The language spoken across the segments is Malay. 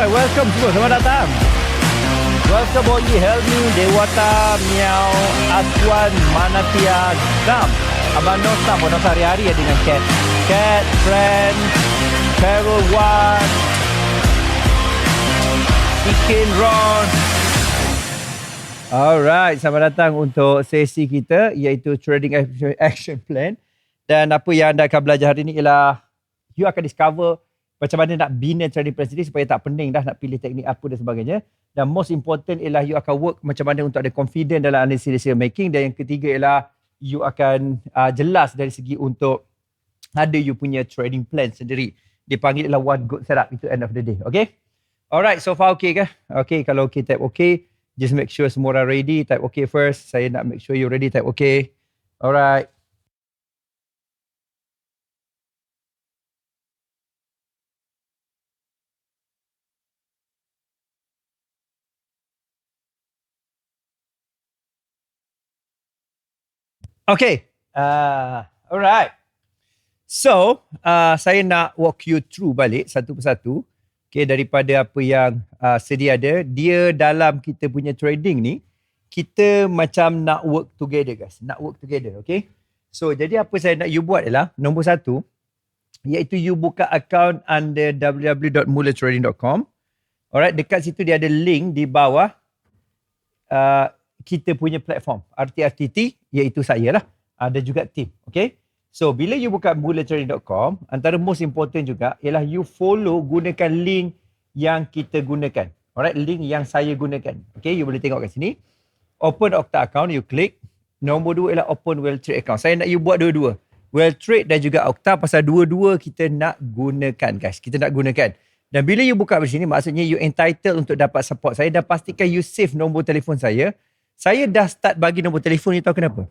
welcome semua. Selamat datang. Welcome Oli, Helmi, Dewata, Miao, Aswan, Manatia, Zam. Abang Nosa, Abang Nosa hari-hari ya dengan Cat. Cat, Friend, Carol Wan, Ikin Ron. Alright, selamat datang untuk sesi kita iaitu Trading Action Plan. Dan apa yang anda akan belajar hari ini ialah you akan discover macam mana nak bina trading plan sendiri supaya tak pening dah nak pilih teknik apa dan sebagainya. Dan most important ialah you akan work macam mana untuk ada confident dalam decision making. Dan yang ketiga ialah you akan jelas dari segi untuk ada you punya trading plan sendiri. Dipanggil ialah one good setup, itu end of the day. Okay? Alright, so far okay ke? Okay, kalau okay type okay. Just make sure semua orang ready, type okay first. Saya nak make sure you ready, type okay. Alright. Okay, alright. So, saya nak walk you through balik satu persatu. Okay, daripada apa yang sedia ada. Dia dalam kita punya trading ni, kita macam nak work together guys. Nak work together, okay. So, jadi apa saya nak you buat ialah, nombor satu, iaitu you buka account under www.mulatrading.com. Alright, dekat situ dia ada link di bawah. Kita punya platform RTFTT iaitu saya lah, ada juga team. Okay, so bila you buka mulatrading.com, antara most important juga ialah you follow, gunakan link yang kita gunakan. Alright, link yang saya gunakan. Okay, you boleh tengok kat sini, open Okta account, you klik. Nombor 2 ialah open Welltrade account. Saya nak you buat dua-dua, Welltrade dan juga Okta, pasal dua-dua kita nak gunakan guys, kita nak gunakan. Dan bila you buka di sini, maksudnya you entitled untuk dapat support saya. Dan pastikan you save nombor telefon saya. Saya dah start bagi nombor telefon ni, tahu kenapa?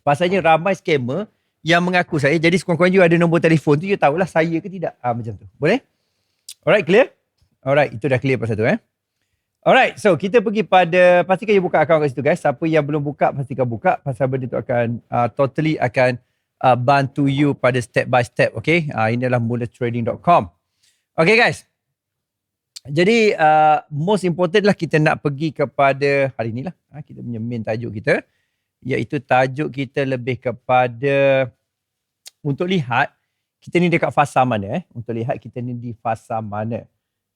Pasalnya ramai scammer yang mengaku saya. Jadi sekurang-kurangnya you ada nombor telefon tu, you tahulah saya ke tidak. Macam tu. Boleh? Alright, clear? Alright, itu dah clear pasal tu Alright, so kita pergi pada, pastikan you buka akaun kat situ guys. Siapa yang belum buka, pastikan buka. Pasal benda tu akan totally akan bantu you pada step by step. Okay, inilah mulatrading.com. Okay guys. Jadi most important lah kita nak pergi kepada hari ni lah. Kita punya main tajuk kita. Iaitu tajuk kita lebih kepada untuk lihat kita ni dekat fasa mana. Untuk lihat kita ni di fasa mana.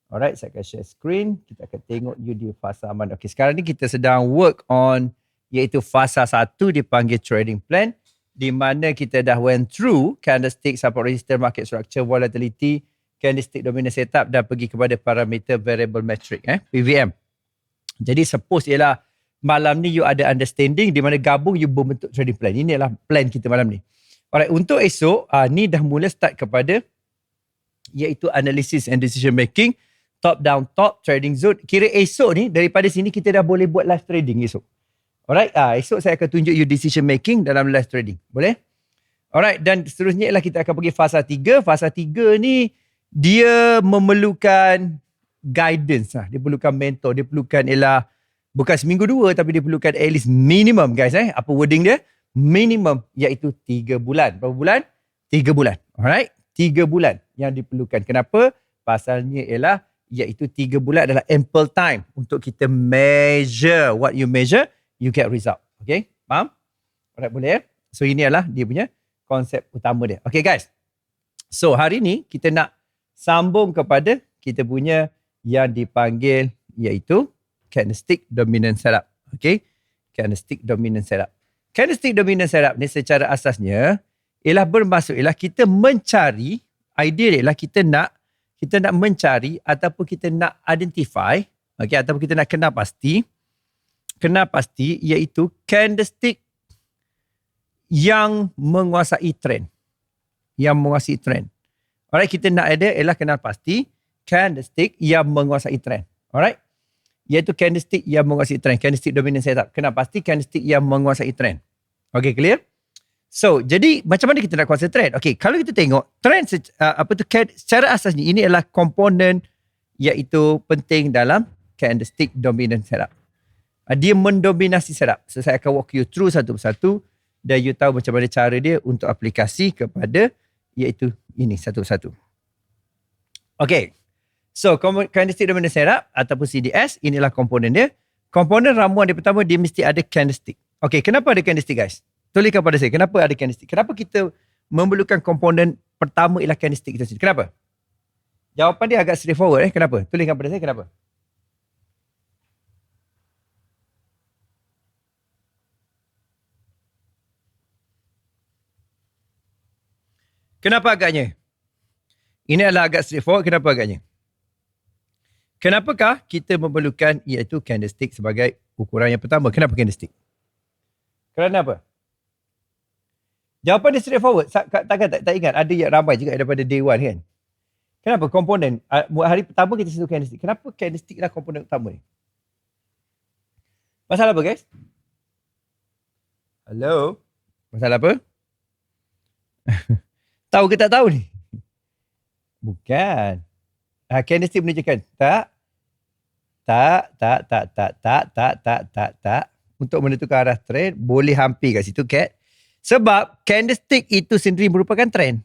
Alright, saya akan share screen. Kita akan tengok you di fasa mana. Okay, sekarang ni kita sedang work on iaitu fasa 1 dipanggil trading plan. Di mana kita dah went through candlestick, support resistance, market structure, volatility, candlestick dominant setup dan pergi kepada parameter variable metric PVM. Jadi suppose ialah malam ni you ada understanding di mana gabung you membentuk trading plan. Ini adalah plan kita malam ni. Alright, untuk esok ni dah mula start kepada iaitu analysis and decision making, top down top trading zone. Kira esok ni daripada sini kita dah boleh buat live trading esok. Alright, esok saya akan tunjuk you decision making dalam live trading. Boleh? Alright, dan seterusnya ialah kita akan pergi fasa 3. Fasa 3 ni dia memerlukan guidance lah. Dia perlukan mentor. Dia perlukan ialah bukan seminggu 2 tapi dia perlukan at least minimum guys. Apa wording dia? Minimum iaitu 3 bulan. Berapa bulan? 3 bulan. Alright? 3 bulan yang diperlukan. Kenapa? Pasalnya ialah iaitu 3 bulan adalah ample time untuk kita measure. What you measure, you get result. Okay? Faham? Alright, boleh ya? So ini adalah dia punya konsep utama dia. Okay guys. So hari ni kita nak sambung kepada kita punya yang dipanggil iaitu candlestick dominant setup. Okay? Candlestick dominant setup. Candlestick dominant setup ni secara asasnya ialah bermaksud ialah kita mencari, idea ialah kita nak mencari ataupun kita nak identify, okay, ataupun kita nak kenal pasti iaitu candlestick yang menguasai trend. Yang menguasai trend. Alright, kita nak ada ialah kenal pasti candlestick yang menguasai trend. Alright? Iaitu candlestick yang menguasai trend. Candlestick dominant setup. Kenal pasti candlestick yang menguasai trend. Okay, clear? So, jadi macam mana kita nak kuasai trend? Okay, kalau kita tengok trend secara asasnya ini adalah komponen iaitu penting dalam candlestick dominant setup. Dia mendominasi setup. So, saya akan walk you through satu persatu dan you tahu macam mana cara dia untuk aplikasi kepada iaitu ini satu-satu. Okay. So, candlestick dominant setup ataupun CDS, inilah komponen dia. Komponen ramuan dia pertama, dia mesti ada candlestick. Okay, kenapa ada candlestick guys? Tuliskan pada saya, kenapa ada candlestick? Kenapa kita memerlukan komponen pertama ialah candlestick itu sendiri? Kenapa? Jawapan dia agak straightforward. Kenapa? Tuliskan pada saya, kenapa? Kenapa agaknya? Ini adalah agak straightforward. Kenapa agaknya? Kenapakah kita memerlukan iaitu candlestick sebagai ukuran yang pertama? Kenapa candlestick? Kerana apa? Jawapan dia straightforward. Takkan tak ingat ada yang ramai juga daripada day one kan? Kenapa komponen? Hari pertama kita sentuh candlestick. Kenapa candlestick lah komponen utama ni? Masalah apa guys? Hello? Masalah apa? Tahu ke tak tahu ni? Bukan. Candlestick menunjukkan tak. Untuk menentukan arah trend, boleh hampir kat situ Kat. Sebab candlestick itu sendiri merupakan trend.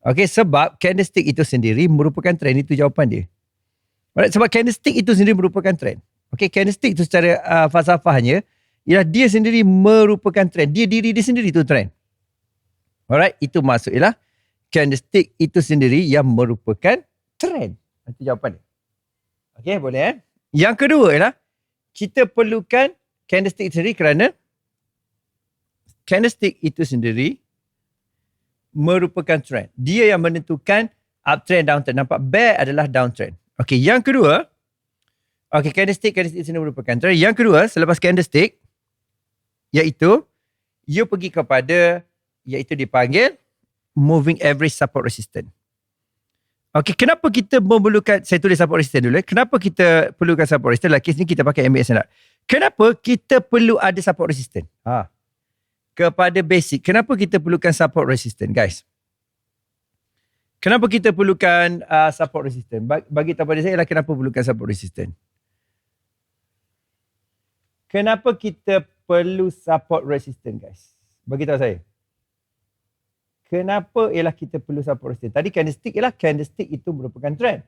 Okey, sebab candlestick itu sendiri merupakan trend. Itu jawapan dia. Alright, sebab candlestick itu sendiri merupakan trend. Okey, candlestick itu secara falsafahnya ialah dia sendiri merupakan trend. Diri dia sendiri itu trend. Alright, itu maksud ialah candlestick itu sendiri yang merupakan trend. Itu jawapan dia. Okey, boleh Yang kedua ialah kita perlukan candlestick sendiri kerana candlestick itu sendiri merupakan trend. Dia yang menentukan uptrend, downtrend. Nampak bear adalah downtrend. Okey, yang kedua, candlestick sendiri merupakan trend. Yang kedua, selepas candlestick, iaitu ia pergi kepada, iaitu dipanggil moving average support resistance. Okey, kenapa kita memerlukan, saya tulis support resistance dulu. Kenapa kita perlukan support resistance? Dalam kes ni kita pakai MAS nak. Kenapa kita perlu ada support resistance? Kepada basic, kenapa kita perlukan support resistance, guys? Kenapa kita perlukan support resistance? Bagi tahu pada saya ialah kenapa perlukan support resistance. Kenapa kita perlu support resistance, guys? Bagi tahu saya. Kenapa ialah kita perlu support resistance? Tadi candlestick ialah candlestick itu merupakan trend.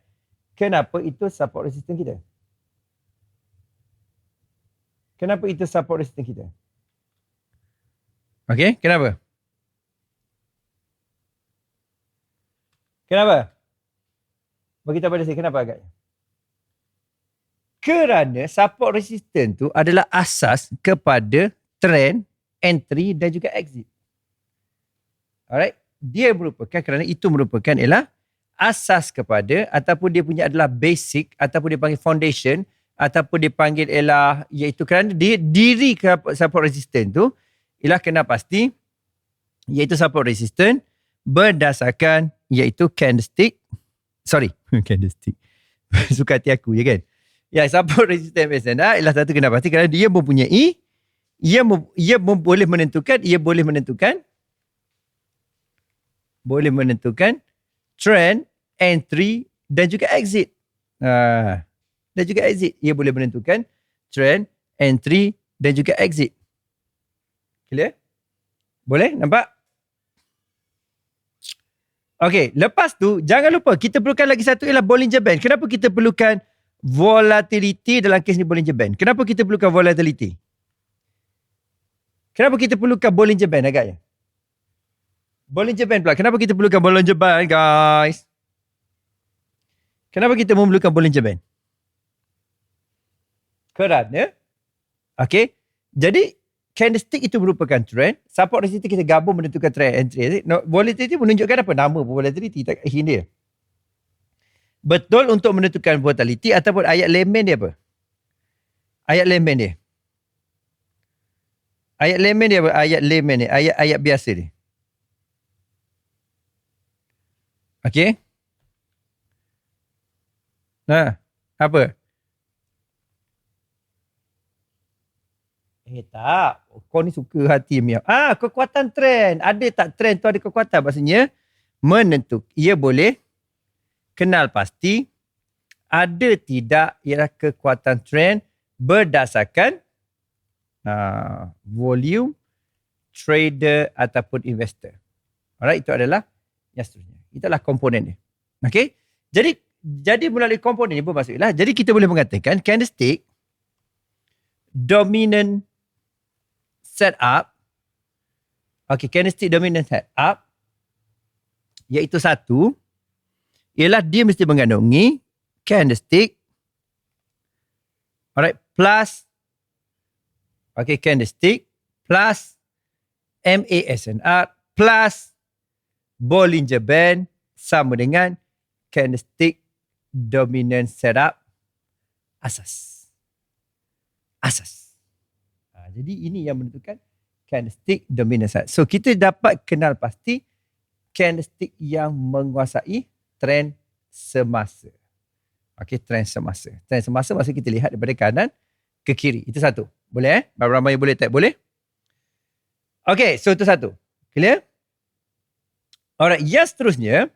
Kenapa itu support resistance kita? Kenapa itu support resistance kita? Okey, kenapa? Kenapa? Bagi tahu pada saya kenapa agaknya? Kerana support resistance tu adalah asas kepada trend, entry dan juga exit. Alright, dia merupakan, kerana itu merupakan ialah asas kepada, ataupun dia punya adalah basic, ataupun dia panggil foundation, ataupun dia panggil ialah, iaitu kerana dia diri support resistance tu ialah kena pasti, iaitu support resistance berdasarkan iaitu candlestick, candlestick, suka hati aku je kan. Ya, support resistance BSNR ialah satu kena pasti kerana dia mempunyai, ia boleh menentukan trend, entry dan juga exit. Dan juga exit. Ia boleh menentukan trend, entry dan juga exit. Clear? Boleh? Nampak? Okey, lepas tu jangan lupa kita perlukan lagi satu ialah Bollinger Band. Kenapa kita perlukan volatility dalam kes ni Bollinger Band? Kenapa kita perlukan volatility? Kenapa kita perlukan Bollinger Band agaknya? Bollinger Band pula. Kenapa kita perlukan Bollinger Band, guys? Kenapa kita memerlukan Bollinger Band? Kerana, okey, jadi candlestick itu merupakan trend, support resistance kita gabung menentukan trend entry. Volatility menunjukkan apa? Nama volatility, tak hint dia. Betul untuk menentukan volatility ataupun ayat layman dia apa? Ayat layman dia. Ayat layman dia apa? Ayat biasa dia. Okey. Apa? Tak. Kau ni suka hati miau. Kekuatan trend. Ada tak trend tu ada kekuatan? Maksudnya, ia boleh kenal pasti ada tidak ialah kekuatan trend berdasarkan volume, trader ataupun investor. Alright, itu adalah yang seterusnya. Itulah komponen dia. Okey. Jadi jadi melalui komponen ni bermaksud ialah, jadi kita boleh mengatakan candlestick dominant setup, candlestick dominant setup iaitu satu, ialah dia mesti mengandungi candlestick, alright, plus candlestick plus MASNR plus Bollinger Band sama dengan candlestick dominant setup asas. Jadi ini yang menentukan candlestick dominant setup. So kita dapat kenal pasti candlestick yang menguasai trend semasa. Trend semasa. Trend semasa maksud kita lihat daripada kanan ke kiri. Itu satu. Boleh Ramai boleh type? Boleh? So itu satu. Clear? Alright, yang seterusnya,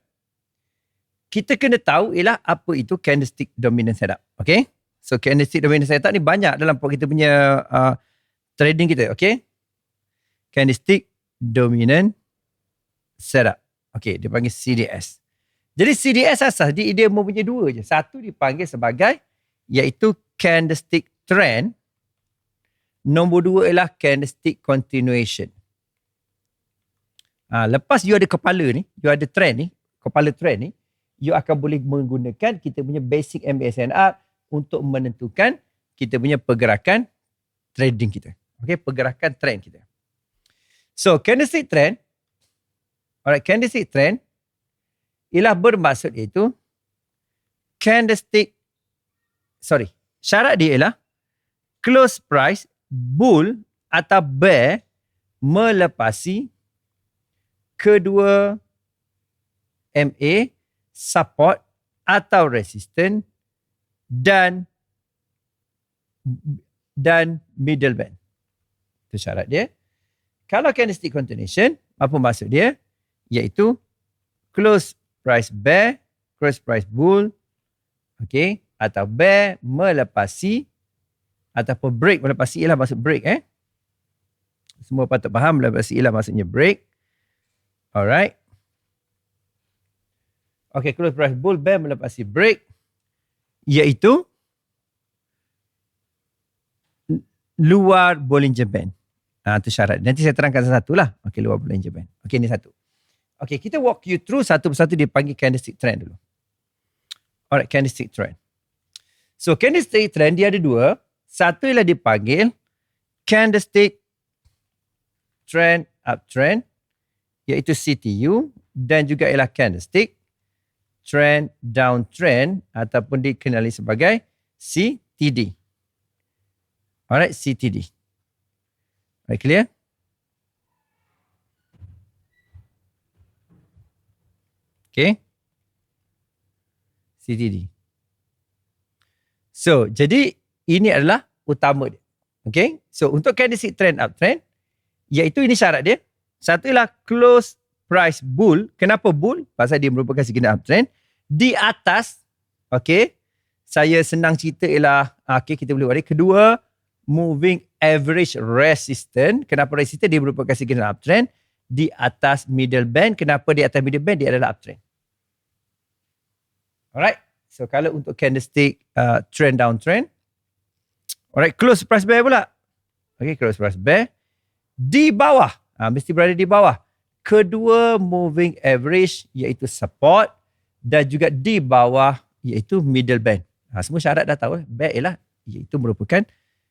kita kena tahu ialah apa itu candlestick dominant setup. So candlestick dominant setup ni banyak dalam kita punya trading kita. Candlestick dominant setup. Dia panggil CDS. Jadi CDS asas dia mempunyai dua je. Satu dipanggil sebagai iaitu candlestick trend. Nombor dua ialah candlestick continuation. Lepas you ada kepala ni, you ada trend ni, kepala trend ni, you akan boleh menggunakan kita punya basic MASNR untuk menentukan kita punya pergerakan trading kita. Pergerakan trend kita. So, candlestick trend, candlestick trend ialah bermaksud iaitu syarat dia ialah close price bull atau bear melepasi kedua MA, support atau resistance dan middle band. Itu syarat dia. Kalau candlestick continuation, apa maksud dia? Iaitu close price bear, close price bull, atau bear melepasi ataupun break. Melepasi ialah maksud break. Semua patut faham melepasi ialah maksudnya break. Alright. Close price bull, bear melepasi break, iaitu luar Bollinger Band. Itu syarat. Nanti saya terangkan satu lah. Luar Bollinger Band. Ini satu. Kita walk you through satu persatu dia panggil candlestick trend dulu. Alright, candlestick trend. So, candlestick trend dia ada dua. Satu ialah dipanggil candlestick trend uptrend, iaitu CTU, dan juga ialah candlestick trend downtrend ataupun dikenali sebagai CTD. Alright, CTD. Alright, clear? CTD. So, jadi ini adalah utama dia. So untuk candlestick trend uptrend, iaitu ini syarat dia. Satu ialah close price bull. Kenapa bull? Pasal dia merupakan signal uptrend. Di atas, saya senang cerita ialah, kita boleh waris. Kedua, moving average resistance. Kenapa resistance? Dia merupakan signal uptrend. Di atas middle band. Kenapa di atas middle band? Dia adalah uptrend. Alright. So kalau untuk candlestick trend downtrend. Alright, close price bear pula. Close price bear. Di bawah. Mesti berada di bawah. Kedua moving average iaitu support. Dan juga di bawah iaitu middle band. Semua syarat dah tahu. Bear ialah iaitu merupakan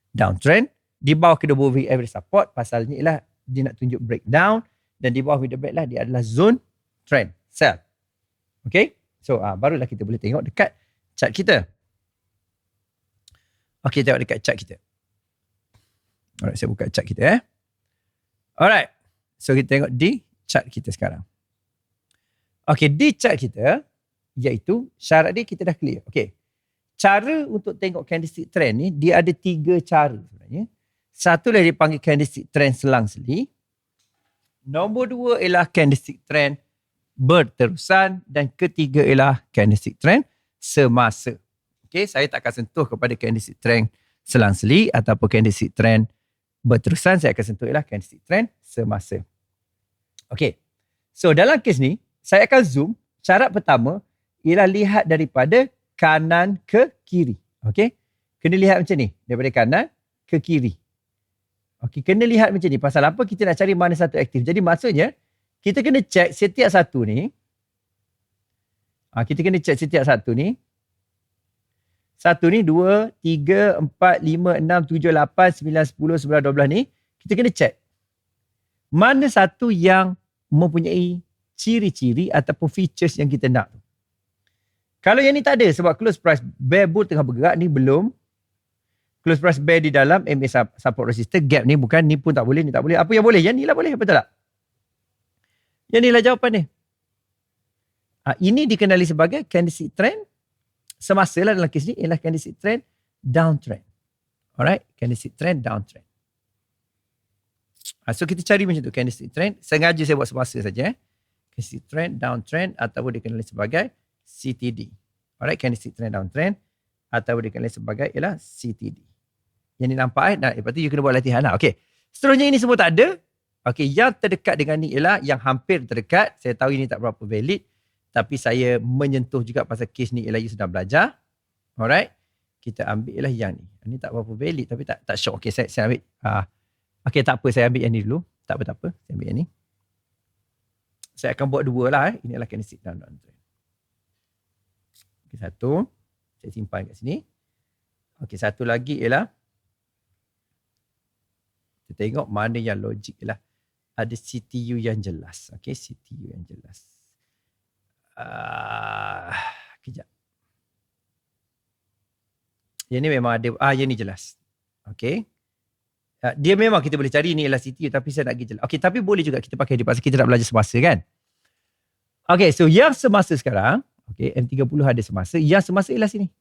downtrend. Di bawah kedua moving average support. Pasalnya ialah dia nak tunjuk breakdown. Dan di bawah middle band lah dia adalah zone trend. Sell. So barulah kita boleh tengok dekat chart kita. Tengok dekat chart kita. Alright, saya buka chart kita. Alright. So kita tengok di chart kita sekarang. Di chart kita, iaitu syarat dia kita dah clear. Cara untuk tengok candlestick trend ni, dia ada 3 cara sebenarnya. Satu lah dipanggil candlestick trend selang-seli. Nombor 2 ialah candlestick trend berterusan. Dan ketiga ialah candlestick trend semasa. Saya tak akan sentuh kepada candlestick trend selang-seli ataupun candlestick trend berterusan. Saya akan sentuh ialah candlestick trend semasa. So dalam kes ni, saya akan zoom. Syarat pertama ialah lihat daripada kanan ke kiri. Okey. Kena lihat macam ni, daripada kanan ke kiri. Okey, kena lihat macam ni. Pasal apa? Kita nak cari mana satu aktif. Jadi maksudnya, kita kena check setiap satu ni. Kita kena check setiap satu ni. Satu ni, 2, 3, 4, 5, 6, 7, 8, 9, 10, 11, 12 ni. Kita kena check. Mana satu yang mempunyai ciri-ciri ataupun features yang kita nak. Kalau yang ni tak ada sebab close price bear bull tengah bergerak ni belum. Close price bear di dalam MA support resistance gap ni bukan, ni pun tak boleh, ni tak boleh. Apa yang boleh? Yang ni lah boleh, betul tak? Yang ni lah jawapan ni. Ini dikenali sebagai candlestick trend. Semasa lah dalam kes ni ialah candlestick trend downtrend. Alright, candlestick trend downtrend. So kita cari macam tu candlestick trend. Sengaja saya buat semasa saja. Candlestick trend downtrend ataupun dikenali sebagai CTD. Alright, candlestick trend downtrend atau dikenali sebagai ialah CTD. Yang ni nampak lepas tu you kena buat latihan lah. Okay. Seterusnya ini semua tak ada. Okay, yang terdekat dengan ni ialah yang hampir terdekat. Saya tahu ini tak berapa valid. Tapi saya menyentuh juga pasal kes ni ialah you sedang belajar. Alright. Kita ambil ialah yang ni. Ini tak berapa valid tapi tak syok. Okay, saya ambil. Okay, tak apa. Saya ambil yang ni dulu. Tak apa. Saya ambil yang ni. Saya akan buat dua lah. Ini adalah candlestick downtrend. Okay, satu. Saya simpan kat sini. Okay, satu lagi ialah kita tengok mana yang logik ialah ada CTU yang jelas. Okay, CTU yang jelas. Kejap. Yang ni memang ada. Yang ni jelas. Okay. Dia memang kita boleh cari ni ialah CTU tapi saya nak pergi jelas. Okay, tapi boleh juga kita pakai dia pasal kita nak belajar semasa kan. Okay, so yang semasa sekarang. Okay, M30 ada semasa. Yang semasa ialah sini.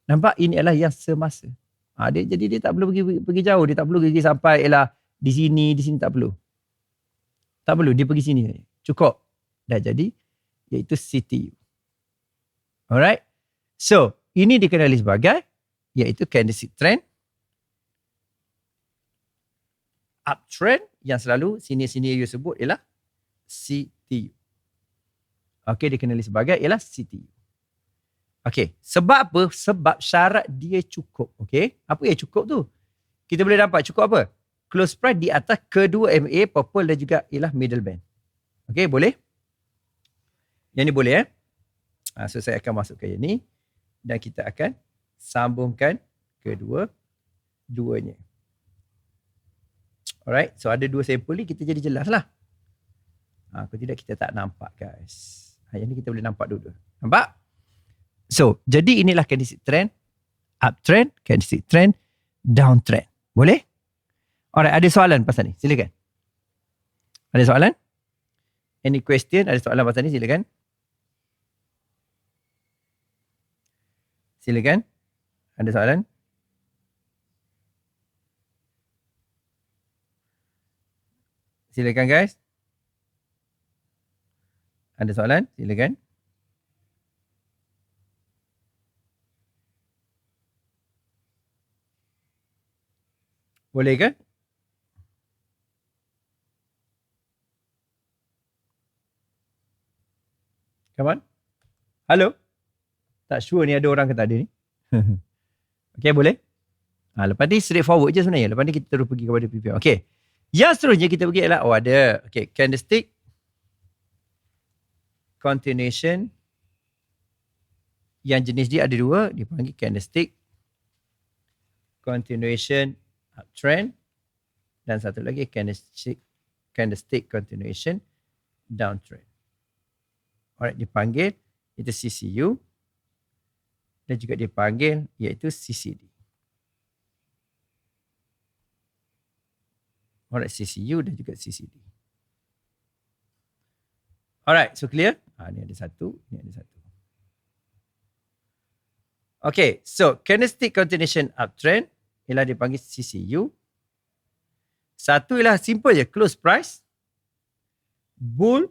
Nampak? Ini adalah yang semasa. Jadi dia tak perlu pergi jauh. Dia tak perlu pergi sampai ialah di sini tak perlu. Tak perlu, dia pergi sini. Cukup. Dah jadi, iaitu CTU. Alright. So, ini dikenali sebagai, iaitu candlestick trend. Uptrend, yang selalu sini you sebut ialah CTU. Okay, dikenali sebagai ialah CTU. Okay, sebab apa? Sebab syarat dia cukup. Okay, apa yang cukup tu? Kita boleh dapat cukup apa? Close price di atas kedua MA, purple dan juga ialah middle band. Okay, boleh? Yang ni boleh so saya akan masukkan yang ni dan kita akan sambungkan kedua-duanya. Alright, so ada dua sampel ni kita jadi jelas lah. Kalau tidak kita tak nampak guys. Yang ni kita boleh nampak dulu. Nampak? So, jadi inilah candlestick trend, uptrend, candlestick trend, downtrend. Boleh? Alright, ada soalan pasal ni? Silakan. Ada soalan? Any question? Ada soalan pasal ni? Silakan. Silakan. Ada soalan? Silakan guys. Ada soalan? Silakan. Boleh ke? Come on. Halo? Tak sure ni ada orang ke tak ada ni. Okay, boleh? Lepas ni straightforward je sebenarnya. Lepas ni kita terus pergi kepada PPM. Okay. Yang seterusnya kita pergi adalah, ada. Okay, candlestick. Continuation. Yang jenis dia ada dua. Dipanggil candlestick. Continuation uptrend. Dan satu lagi candlestick continuation downtrend. Alright, dipanggil itu CCU. Dan juga dipanggil iaitu CCD. Alright, CCU dan juga CCD. Alright, so clear? Ni ada satu, ni ada satu. Okay, so candlestick continuation uptrend ialah dipanggil CCU. Satu ialah simple je, close price. Bull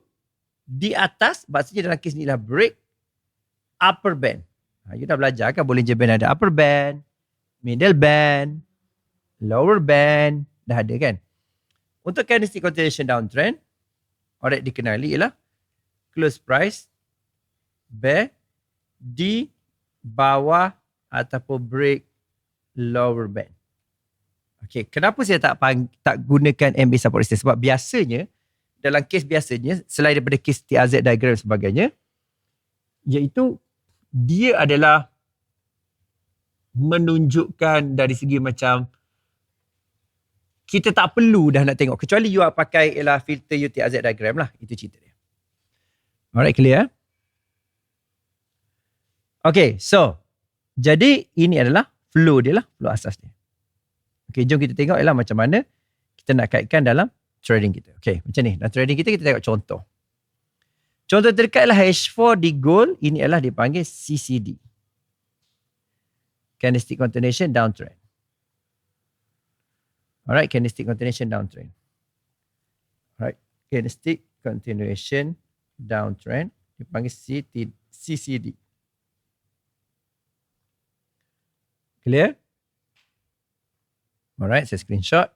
di atas, maksudnya dalam kes ni ialah break upper band. You dah belajar kan Bollinger Band ada upper band, middle band, lower band, dah ada kan. Untuk candlestick continuation downtrend, alright, dikenali ialah close price bear di bawah ataupun break lower band. Okey, kenapa saya tak gunakan MA support resistance? Sebab biasanya dalam kes biasanya selain daripada kes TRZ diagram dan sebagainya, iaitu dia adalah menunjukkan dari segi macam kita tak perlu dah nak tengok, kecuali you pakai ialah filter you TRZ diagram lah, itu cerita dia. Alright, clear? Okay, so jadi ini adalah flow dia lah, flow asas dia. Okay, jom kita tengok ialah macam mana kita nak kaitkan dalam trading kita. Okay, macam ni. Dalam trading kita tengok contoh. Contoh terdekat ialah H4 di gold, ini adalah dipanggil CCD. Candlestick continuation downtrend. Alright, candlestick continuation downtrend. Alright, candlestick continuation downtrend dipanggil CCD. Clear? Alright, saya screenshot.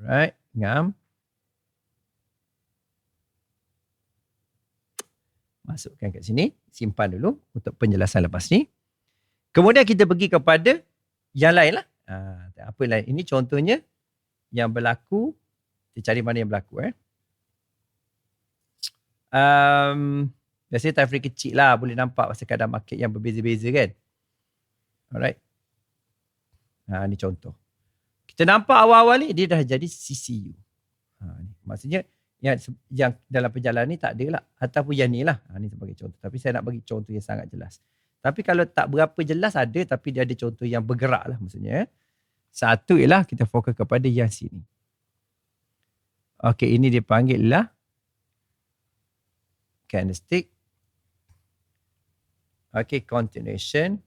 Alright, ngam. Masukkan kat sini, simpan dulu untuk penjelasan lepas ni. Kemudian kita pergi kepada yang lain lah. Apa lain? Ini contohnya yang berlaku. Kita cari mana yang berlaku. Biasanya time frame kecil lah. Boleh nampak pasal keadaan market yang berbeza-beza kan. Alright. Ni contoh. Kita nampak awal-awal ni dia dah jadi CCU. Maksudnya yang dalam perjalanan ni tak ada lah. Ataupun yang ni lah. Ni sebagai contoh. Tapi saya nak bagi contoh yang sangat jelas. Tapi kalau tak berapa jelas ada, tapi dia ada contoh yang bergerak lah maksudnya. Satu ialah kita fokus kepada yang sini. Okey, ini dipanggil lah candlestick. Okey, continuation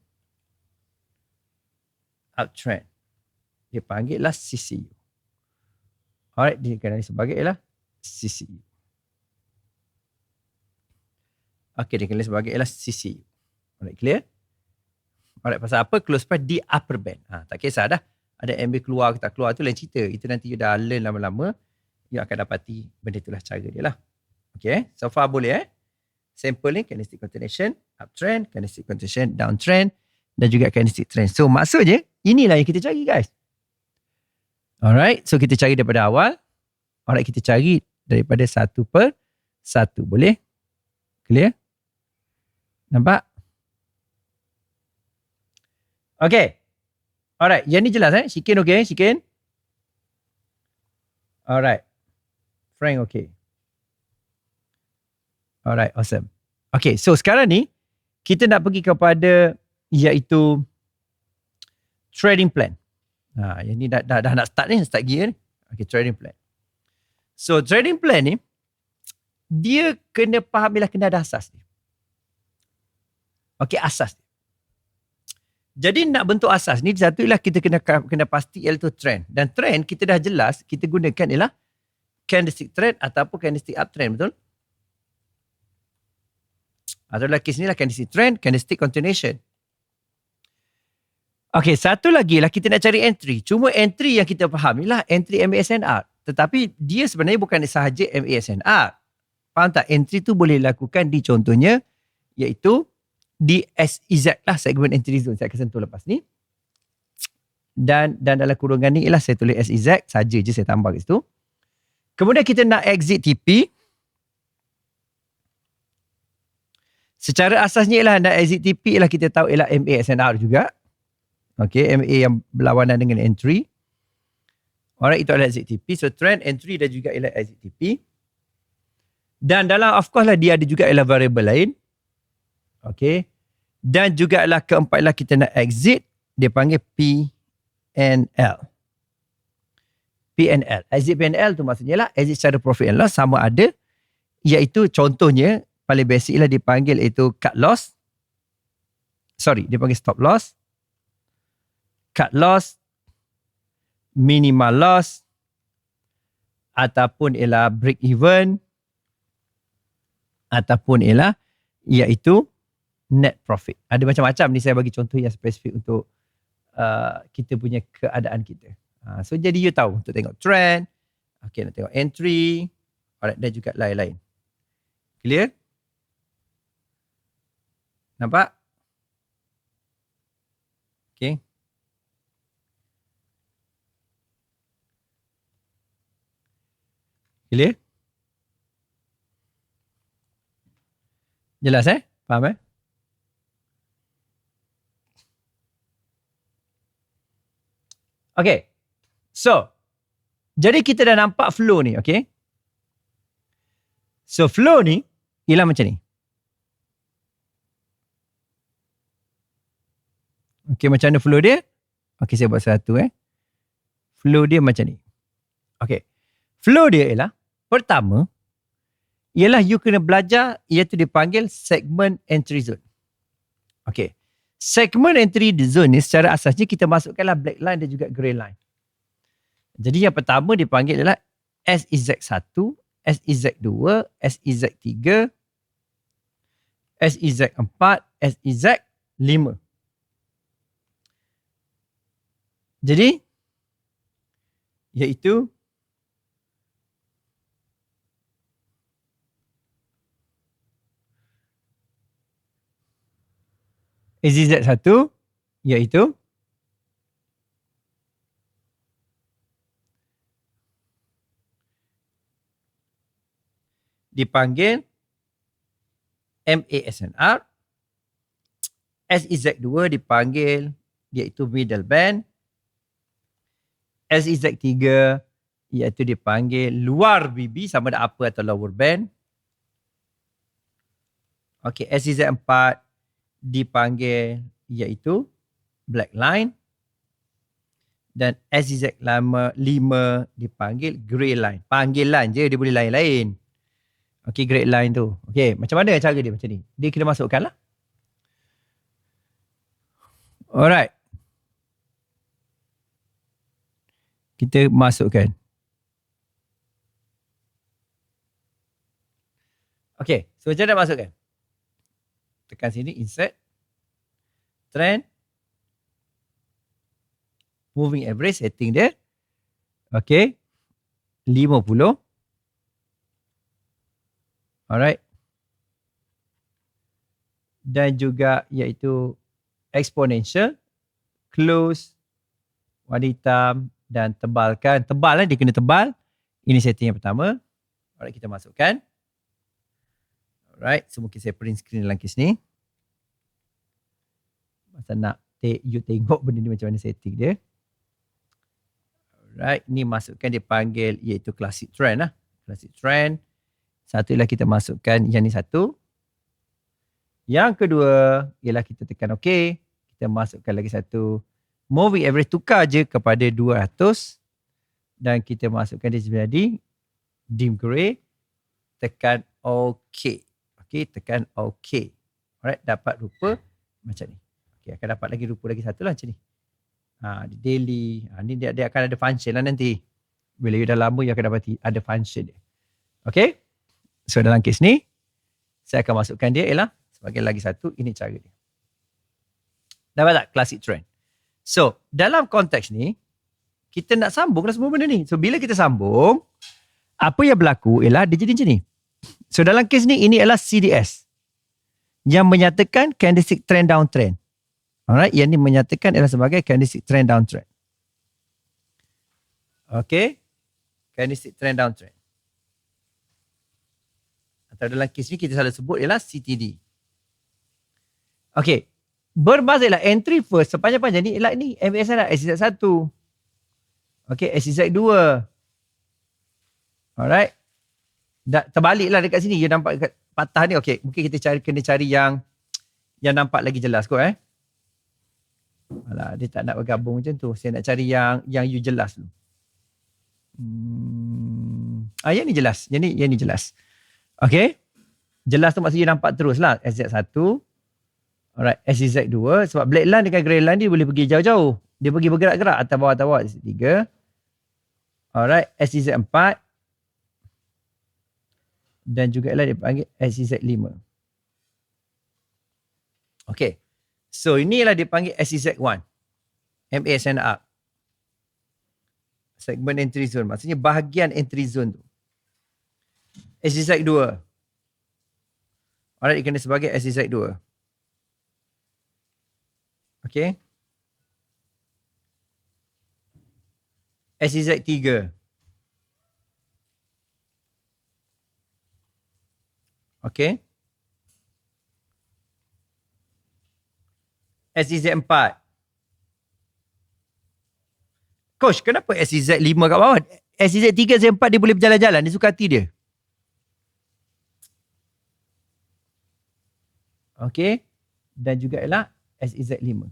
uptrend. Dia panggil lah CCU. Alright, dia kenali sebagai ialah CCU. Okey, dia kenali sebagai ialah CCU. Alright, clear? Alright, pasal apa? Close price di upper band. Tak kisah dah. Ada MA keluar ke tak keluar tu lain cerita. Itu nanti you dah learn lama-lama, you akan dapati benda itulah cara dia lah. Okay, so far boleh Sample ni candlestick continuation, uptrend, candlestick continuation, downtrend dan juga candlestick trend. So maksudnya inilah yang kita cari guys. Alright, so kita cari daripada awal. Alright, kita cari daripada satu per satu. Boleh? Clear? Nampak? Okay. Alright, yang ni jelas Shikin okay? Shikin? Alright. Frank okay. Alright, awesome. Okay, so sekarang ni kita nak pergi kepada iaitu trading plan. Yang ni dah nak start ni, start gear ni. Okay, trading plan. So trading plan ni dia kena fahamilah, kena ada asas ni. Okay, asas ni. Jadi nak bentuk asas ni, satu ialah kita kena pasti iaitu trend. Dan trend kita dah jelas, kita gunakan ialah candlestick trend ataupun candlestick uptrend, betul? Atau dalam kes ni lah candlestick trend, candlestick continuation. Okay, satu lagi lah kita nak cari entry. Cuma entry yang kita faham ialah entry MASNR. Tetapi dia sebenarnya bukan sahaja MASNR. Faham tak? Entry tu boleh lakukan di contohnya iaitu di SEZ lah, segment entry zone. Saya akan sentuh lepas ni. Dan dalam kurungan ni ialah saya tulis SEZ saja je, saya tambah kat situ. Kemudian kita nak exit TP. Secara asasnya ialah nak exit TP ialah kita tahu ialah MASNR juga. Okay, MA yang berlawanan dengan entry. Alright, itu adalah exit TP. So trend, entry dan juga ialah exit TP. Dan dalam of course lah dia ada juga ialah variable lain. Okay. Dan juga lah keempat lah kita nak exit. Dia panggil PNL. PNL. Exit PNL tu maksudnya lah exit secara profit and loss sama ada. Iaitu contohnya paling basic lah dipanggil itu cut loss. Sorry, dia panggil stop loss. Cut loss. Minimal loss. Ataupun ialah break even. Ataupun ialah iaitu net profit. Ada macam-macam ni, saya bagi contoh yang spesifik untuk kita punya keadaan kita. So jadi you tahu untuk tengok trend, okay, nak tengok entry, alright, dan juga lain-lain. Clear? Nampak? Okay. Clear? Jelas Faham Okay. So, jadi kita dah nampak flow ni, okay? So, flow ni ialah macam ni. Okay, macam mana flow dia? Okay, saya buat satu Flow dia macam ni. Okay. Flow dia ialah, pertama, ialah you kena belajar, iaitu dipanggil segment entry zone. Okay. Segment entry zone ni secara asasnya kita masukkanlah black line dan juga grey line. Jadi yang pertama dipanggil ialah SEZ1, SEZ2, SEZ3, SEZ4, SEZ5. Jadi, iaitu SEZ1 iaitu dipanggil MASNR. SEZ2 dipanggil iaitu middle band. SEZ3 iaitu dipanggil luar BB, sama ada upper atau lower band. Okey, SEZ4 dipanggil iaitu black line. Dan SEZ5 dipanggil grey line. Panggilan je, dia boleh lain-lain. Okey, grey line tu. Okey, macam mana cara dia macam ni? Dia kena masukkan lah. Alright. Kita masukkan. Okey, so macam mana masukkan? Tekan sini, insert. Trend. Moving average, setting dia. Okey. 50. Alright. Dan juga iaitu exponential, close, warna hitam dan tebalkan. Tebal dia kena tebal. Ini setting yang pertama. Alright, kita masukkan. Alright, so mungkin saya print screen dalam kes ni. Masa nak you tengok benda ni macam mana setting dia. Alright, ni masukkan dia panggil iaitu classic trend lah. Classic trend. Satu ialah kita masukkan yang ni satu. Yang kedua ialah kita tekan OK. Kita masukkan lagi satu. Moving average, tukar je kepada 200. Dan kita masukkan dia jadi dim grey. Tekan OK. OK, tekan OK. Alright, dapat rupa macam ni. Okay, akan dapat lagi rupa lagi satu lah macam ni. Daily. Ni dia akan ada function lah nanti. Bila you dah lama, you akan dapat ada function dia. Okay. So dalam kes ni, saya akan masukkan dia ialah sebagai lagi satu. Ini cara dia. Dapat tak? Classic trend. So, dalam konteks ni, kita nak sambung lah semua benda ni. So, bila kita sambung, apa yang berlaku ialah dia jadi macam ni. So, dalam kes ni, ini ialah CDS. Yang menyatakan candlestick trend downtrend. Alright, yang ni menyatakan ialah sebagai candlestick trend downtrend. Okay. Candlestick trend downtrend. Atau dalam kes ni kita selalu sebut ialah CTD. Okay. Berbeza ialah entry first sepanjang-panjang ni ialah ni MASNR SEZ1. Okay, SEZ2. Alright. Terbaliklah dekat sini. You nampak dekat patah ni. Okay, mungkin kita kena cari yang nampak lagi jelas kot Alah, dia tak nak bergabung macam tu. Saya nak cari yang you jelas dulu. Yang ni jelas. Yang ni jelas. Okay. Jelas tu maksudnya nampak terus lah. SZ1. Alright. SZ2. Sebab black line dengan grey line dia boleh pergi jauh-jauh. Dia pergi bergerak-gerak. Atas bawah. SZ3. Alright. SZ4. Dan juga lah dia panggil SZ5. Okay. So inilah dipanggil SEZ1. MASNR. Segment entry zone. Maksudnya bahagian entry zone tu. SEZ2. Alright, dikena sebagai SEZ2. Okay. SEZ3. Okay. SEZ4. Coach, kenapa SEZ5 kat bawah? SEZ3, SEZ4 dia boleh berjalan-jalan. Dia suka hati dia. Okay. Dan juga ialah SEZ5.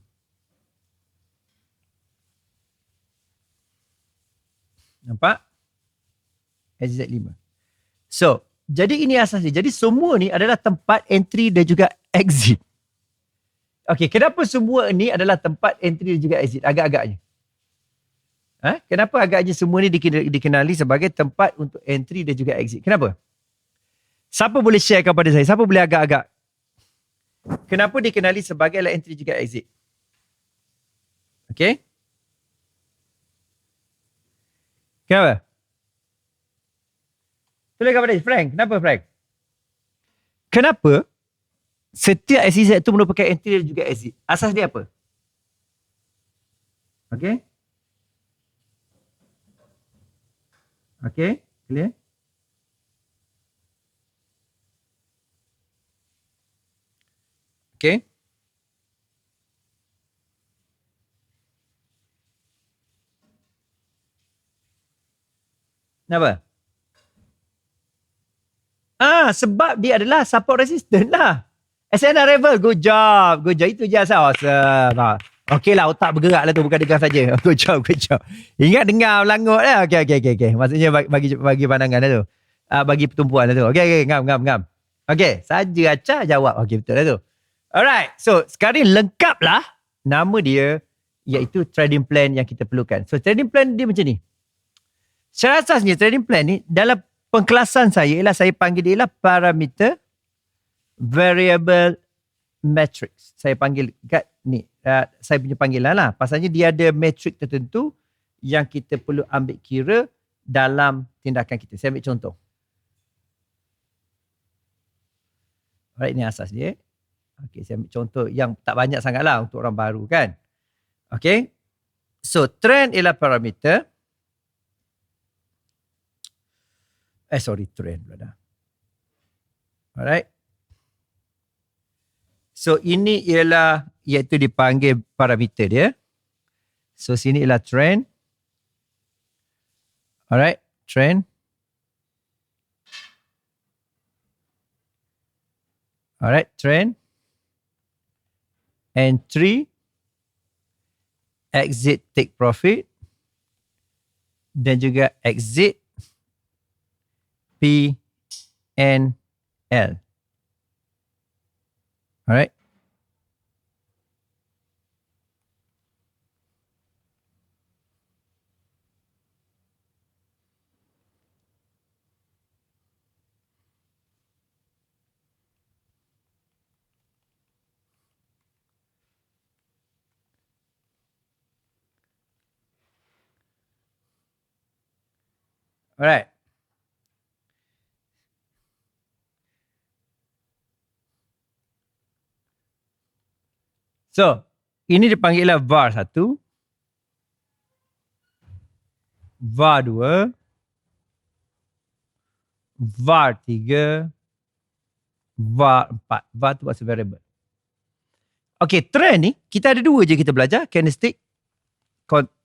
Nampak? SEZ5. So, jadi ini asasnya. Jadi semua ni adalah tempat entry dan juga exit. Okay, kenapa semua ni adalah tempat entry dan juga exit? Agak-agaknya. Kenapa agaknya semua ni dikenali sebagai tempat untuk entry dan juga exit? Kenapa? Siapa boleh share kepada saya? Siapa boleh agak-agak? Kenapa dikenali sebagai entry juga exit? Okay? Kenapa? Tulis kepada Frank. Kenapa Frank? Kenapa setiap SEZ tu merupakan entry dan juga exit? Asas dia apa? Okay? Okay? Clear? Okay? Kenapa? Sebab dia adalah support resistant lah. SNR level, good job. Good job. Itu je asal. Awesome. Okey lah, otak bergerak lah tu. Bukan dengar saja. Good job, good job. Ingat dengar langut lah. Okay. Maksudnya bagi pandangan lah tu. Bagi pertumpuan lah tu. Okay. Ngam. Okay, saja Aca jawab. Okay, betul lah tu. Alright, so sekarang lengkap lah nama dia, iaitu trading plan yang kita perlukan. So trading plan dia macam ni. Secara asasnya trading plan ni, dalam pengkelasan saya ialah saya panggil dia ialah parameter variable matrix. Saya panggil kat ni. Saya punya panggilan lah. Pasalnya dia ada matrix tertentu yang kita perlu ambil kira dalam tindakan kita. Saya ambil contoh. Alright, ini asas dia. Okay, saya ambil contoh yang tak banyak sangat lah untuk orang baru kan. Okay. So, trend ialah parameter. Trend pula dah. Alright. So, ini ialah iaitu dipanggil parameter dia. So, sini ialah trend. Alright, trend. Alright, trend. Entry. Exit, take profit. Dan juga exit. P, N, L. Alright. Alright. So, ini dipanggillah VAR 1, VAR 2, VAR 3, VAR 4. VAR tu maksud variable. Okay, trend ni, kita ada dua je kita belajar. Candlestick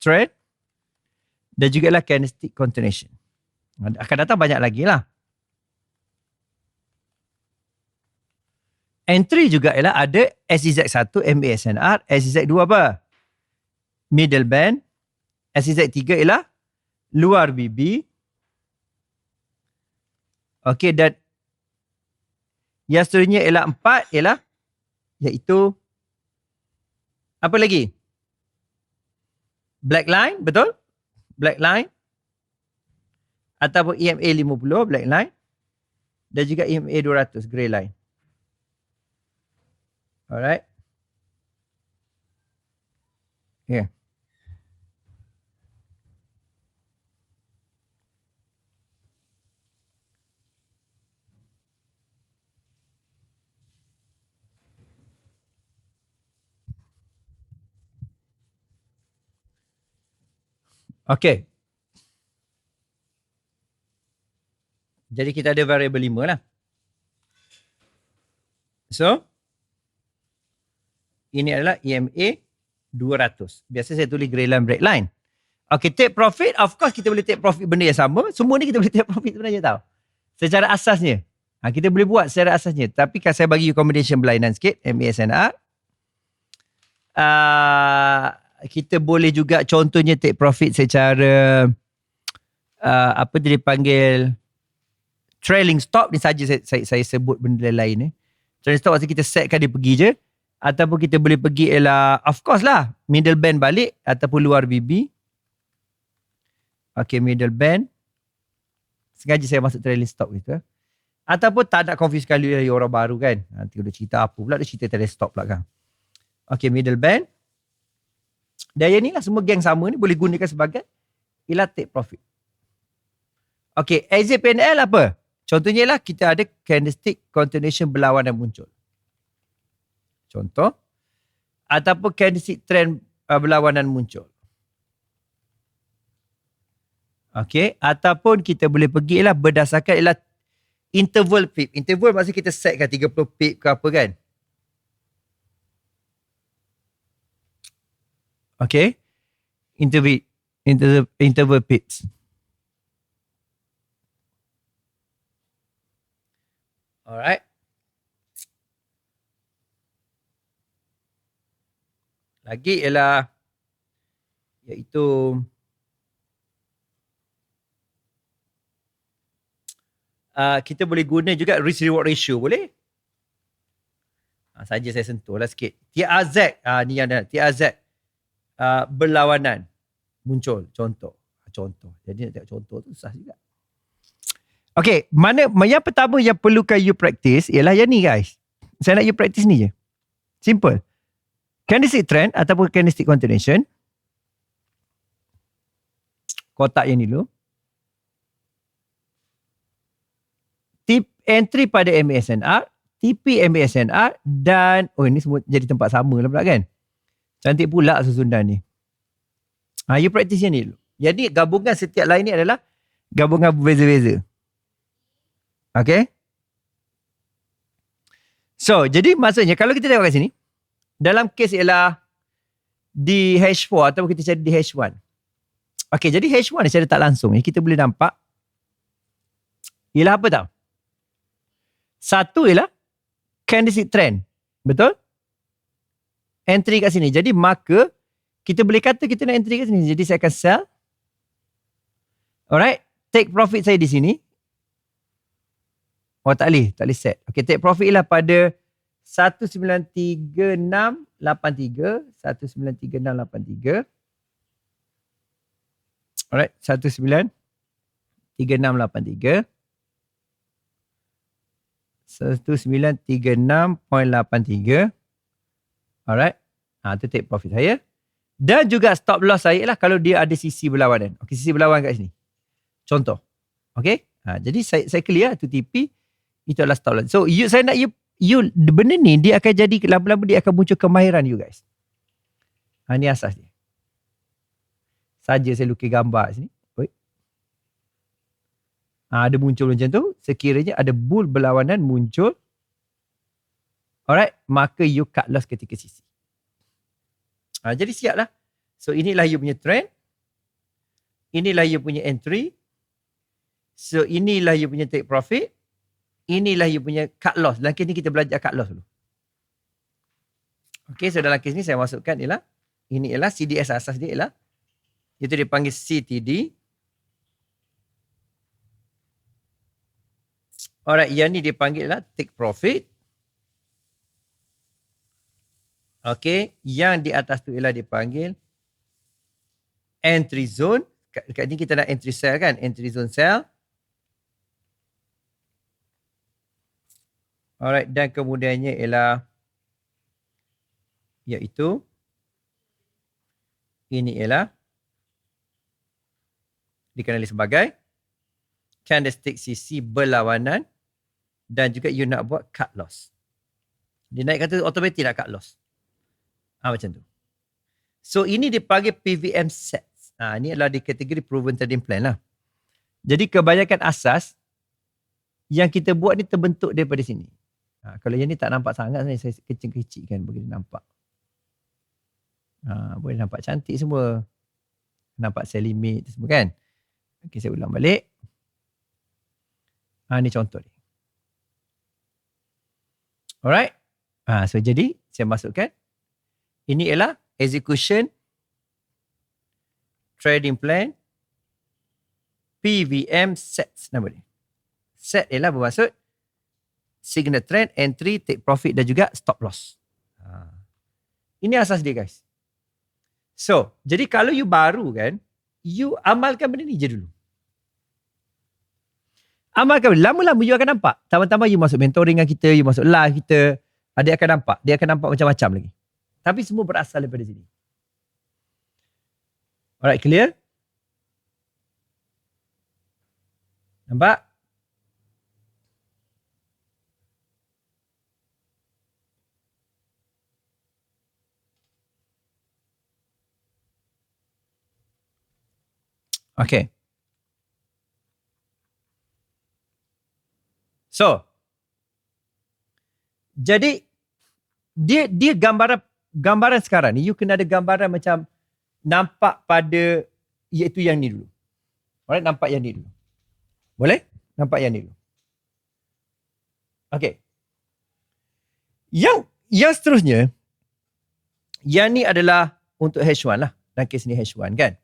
trend dan juga lah candlestick continuation. Akan datang banyak lagi lah. Entry juga ialah ada SEZ1, MASNR, SEZ2 apa? Middle band. SEZ3 ialah luar BB. Okey, dan yang seterusnya ialah 4 ialah iaitu apa lagi? Black line, betul? Black line ataupun EMA 50 black line dan juga EMA 200 grey line. Alright. Yeah. Okay. Jadi kita ada variable 5 lah. So, ini adalah EMA 200. Biasa saya tulis grey line, break line. Okay, take profit. Of course, kita boleh take profit benda yang sama. Semua ni kita boleh take profit sebenarnya tau. Secara asasnya. Kita boleh buat secara asasnya. Tapi kalau saya bagi combination berlainan sikit, MASNR. Kita boleh juga contohnya take profit secara apa dia dipanggil trailing stop. Ni saja saya sebut benda lain. Trailing stop maksudnya kita setkan dia pergi je. Ataupun kita boleh pergi ialah, of course lah, middle band balik ataupun luar BB. Okay, middle band. Sengaja saya masuk trailing stop gitu. Ataupun tak nak confuse sekali orang baru kan. Nanti dia cerita apa pula, dia cerita trailing stop pula kan. Okay, middle band. Dan yang ni lah semua geng sama ni boleh gunakan sebagai ialah take profit. Okay, exit PNL apa? Contohnya lah kita ada candlestick continuation berlawanan muncul. Contoh. Ataupun candlestick trend berlawanan muncul. Okay, ataupun kita boleh pergi lah berdasarkan ialah interval pip. Interval maksudnya kita setkan 30 pip ke apa kan. Okay. Interval pips. Alright. Lagi ialah iaitu kita boleh guna juga risk reward ratio, boleh? Saja saya sentuh lah sikit. TRZ, ni yang ada TRZ berlawanan muncul, contoh. Jadi nak tengok contoh tu susah juga. Okay, yang pertama yang perlukan you practice ialah yang ni guys. Saya nak you practice ni je. Simple. Candlestick trend ataupun candlestick continuation. Kotak yang ni dulu. Tip entry pada MASNR, TP MASNR dan ini semua jadi tempat sama lah pula kan. Cantik pula susunan ni. You practice yang ni dulu. Jadi gabungan setiap line ni adalah gabungan berbeza-beza. Okay. So, jadi maksudnya kalau kita tengok kat sini, dalam kes ialah di H4 atau kita cari di H1. Okay, jadi H1 ni secara tak langsung ni kita boleh nampak ialah apa tau? Satu ialah candlestick trend. Betul? Entry kat sini. Jadi maka kita boleh kata kita nak entry kat sini. Jadi saya akan sell. Alright. Take profit saya di sini. Oh tak boleh set. Okay, take profit ialah pada 193683. 193683. Alright. 193683. 1936.83. Alright. Itu take profit saya. Dan juga stop loss saya lah kalau dia ada sisi berlawanan. Okay, sisi berlawan kat sini. Contoh. Okay. Jadi saya clear tu TP. Itu adalah stop loss. So saya nak you benda ni dia akan jadi lama-lama dia akan muncul kemahiran you guys. Ni asas dia. Saja saya lukis gambar sini. Ada muncul macam tu. Sekiranya ada bull berlawanan muncul. Alright. Maka you cut loss ketika sisi. Jadi siap lah. So inilah you punya trend. Inilah you punya entry. So inilah you punya take profit. Inilah you punya cut loss. Dalam kes ni kita belajar cut loss dulu. Okay, so dalam kes ni saya masukkan ialah. Ini ialah CDS asas dia ialah. Itu dipanggil CTD. Alright, yang ni dipanggil lah take profit. Okay, yang di atas tu ialah dipanggil entry zone. Kat ni kita nak entry sell kan, entry zone sell. Alright, dan kemudiannya ialah iaitu ini ialah dikenali sebagai candlestick sisi berlawanan dan juga you nak buat cut loss. Dia naik kata automatic nak cut loss. Macam tu. So ini dipanggil PVM sets. Ini adalah di kategori proven trading plan lah. Jadi kebanyakan asas yang kita buat ni terbentuk daripada sini. Kalau yang ni tak nampak sangat, saya kecil-kecilkan bagi dia nampak. Boleh nampak cantik semua. Nampak sell limit semua kan. Okay, saya ulang balik. Ni contoh ni. Alright. So jadi saya masukkan. Ini ialah execution trading plan PVM sets nama dia. Set ialah bermaksud signal trend, entry, take profit dan juga stop loss. Ini asas dia guys. So, jadi kalau you baru kan, you amalkan benda ni je dulu. Amalkan, lama-lama you akan nampak. Tama-tama you masuk mentoring dengan kita, you masuk live kita, dia akan nampak. Dia akan nampak macam-macam lagi. Tapi semua berasal daripada sini. Alright, clear? Nampak? Okay. So, jadi dia gambaran sekarang ni, you kena ada gambaran macam nampak pada iaitu yang ni dulu. Alright, nampak yang ni dulu. Boleh? Nampak yang ni dulu. Okay. Yang seterusnya, yang ni adalah untuk H1 lah. Dalam kes ni H1 kan.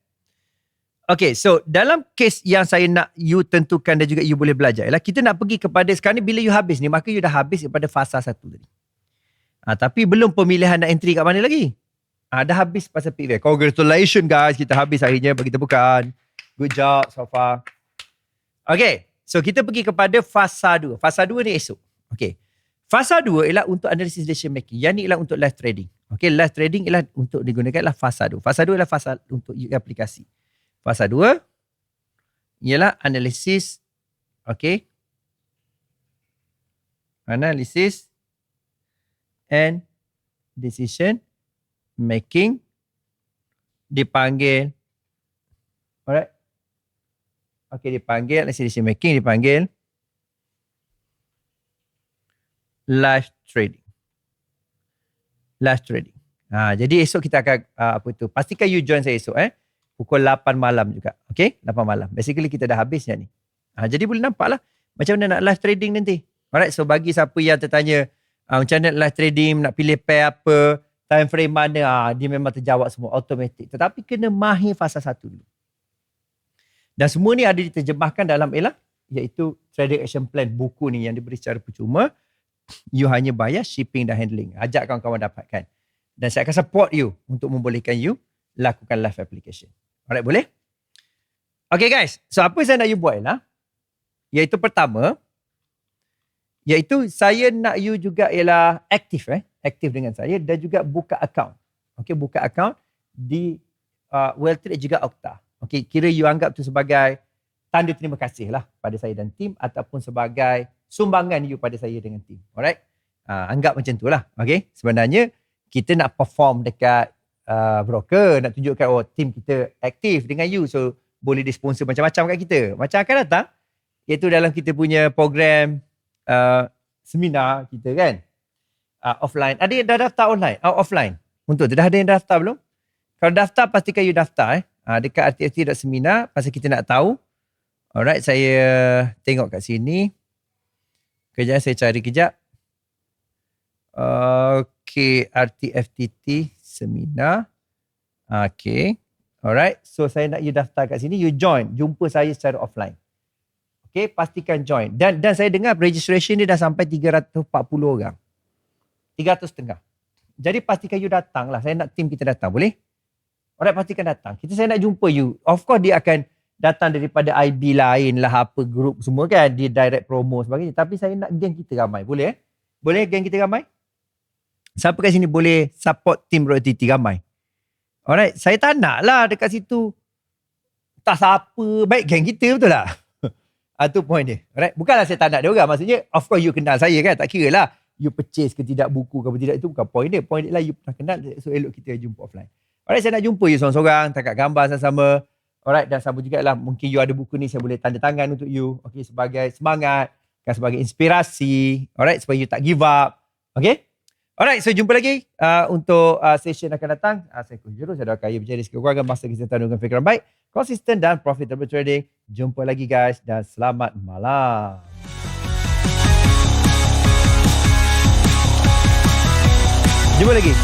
Okay, so dalam kes yang saya nak you tentukan dan juga you boleh belajar ialah kita nak pergi kepada sekarang ni bila you habis ni, maka you dah habis kepada fasa 1 tadi. Tapi belum pemilihan nak entry kat mana lagi. Dah habis pasal pick. Congratulations guys, kita habis akhirnya bagi tepukan. Good job so far. Okay, so kita pergi kepada fasa 2. Fasa 2 ni esok. Okay. Fasa 2 ialah untuk analysis decision making. Yang ni ialah untuk live trading. Okay, live trading ialah untuk digunakan ialah fasa 2. Fasa 2 ialah fasa untuk aplikasi. Fasa 2 ialah analisis, okay, analysis and decision making dipanggil, alright, okay, dipanggil analysis decision making dipanggil live trading. Live trading. Jadi esok kita akan pastikan you join saya esok pukul 8 malam juga. Okay? 8 malam. Basically kita dah habis yang ni. Jadi boleh nampak lah macam mana nak live trading nanti. Alright, so bagi siapa yang tertanya macam mana live trading, nak pilih pair apa, time frame mana, dia memang terjawab semua automatic. Tetapi kena mahir fasa 1 dulu. Dan semua ni ada diterjemahkan dalam iaitu Trading Action Plan, buku ni yang diberi secara percuma. You hanya bayar shipping dan handling. Ajak kawan-kawan dapatkan. Dan saya akan support you untuk membolehkan you lakukan live application. Alright, boleh? Okay guys, so apa saya nak you buat iaitu pertama, iaitu saya nak you juga ialah aktif aktif dengan saya dan juga buka account. Okay, buka account di Wealthtrade juga Okta. Okay, kira you anggap tu sebagai tanda terima kasih lah pada saya dan tim ataupun sebagai sumbangan you pada saya dengan tim. Alright? Anggap macam tu lah. Okay, sebenarnya kita nak perform dekat broker, nak tunjukkan tim kita aktif dengan you, so boleh disponsor macam-macam kat kita. Macam akan datang iaitu dalam kita punya program seminar kita kan, offline. Ada yang dah daftar online, offline untuk tu dah ada yang daftar belum? Kalau daftar pastikan you daftar dekat rtft.seminar pasal kita nak tahu. Alright, saya tengok kat sini kejap, saya cari kejap. Okay, RTFTT seminar. Okay. Alright. So saya nak you daftar kat sini. You join. Jumpa saya secara offline. Okay. Pastikan join. Dan saya dengar registration dia dah sampai 340 orang. 300 setengah. Jadi pastikan you datang lah. Saya nak tim kita datang. Boleh? Alright, pastikan datang. Saya nak jumpa you. Of course dia akan datang daripada IB lain lah, apa group semua kan. Dia direct promo sebagainya. Tapi saya nak geng kita ramai. Boleh? Boleh geng kita ramai? Siapa kat sini boleh support tim RoyalTT ramai? Alright, saya tak nak lah dekat situ tak siapa, baik geng kita, betul tak? Itu point dia. Alright, bukanlah saya tak nak dia orang. Maksudnya, of course you kenal saya kan, tak kira lah you purchase ke tidak buku ke tidak, itu bukan point dia. Point dia lah you pernah kenal, so elok kita jumpa offline. Alright, saya nak jumpa you seorang-seorang, tangkap gambar sama-sama. Alright, dan sama juga lah, mungkin you ada buku ni, saya boleh tanda tangan untuk you. Okay, sebagai semangat, kan, sebagai inspirasi. Alright, supaya you tak give up. Okay? Alright, so jumpa lagi untuk session akan datang. Saya Coach Juru, saya doakan you berjaya di keluarga masa kesihatan dengan fikiran baik, konsisten dan profitable trading. Jumpa lagi guys dan selamat malam. Jumpa lagi.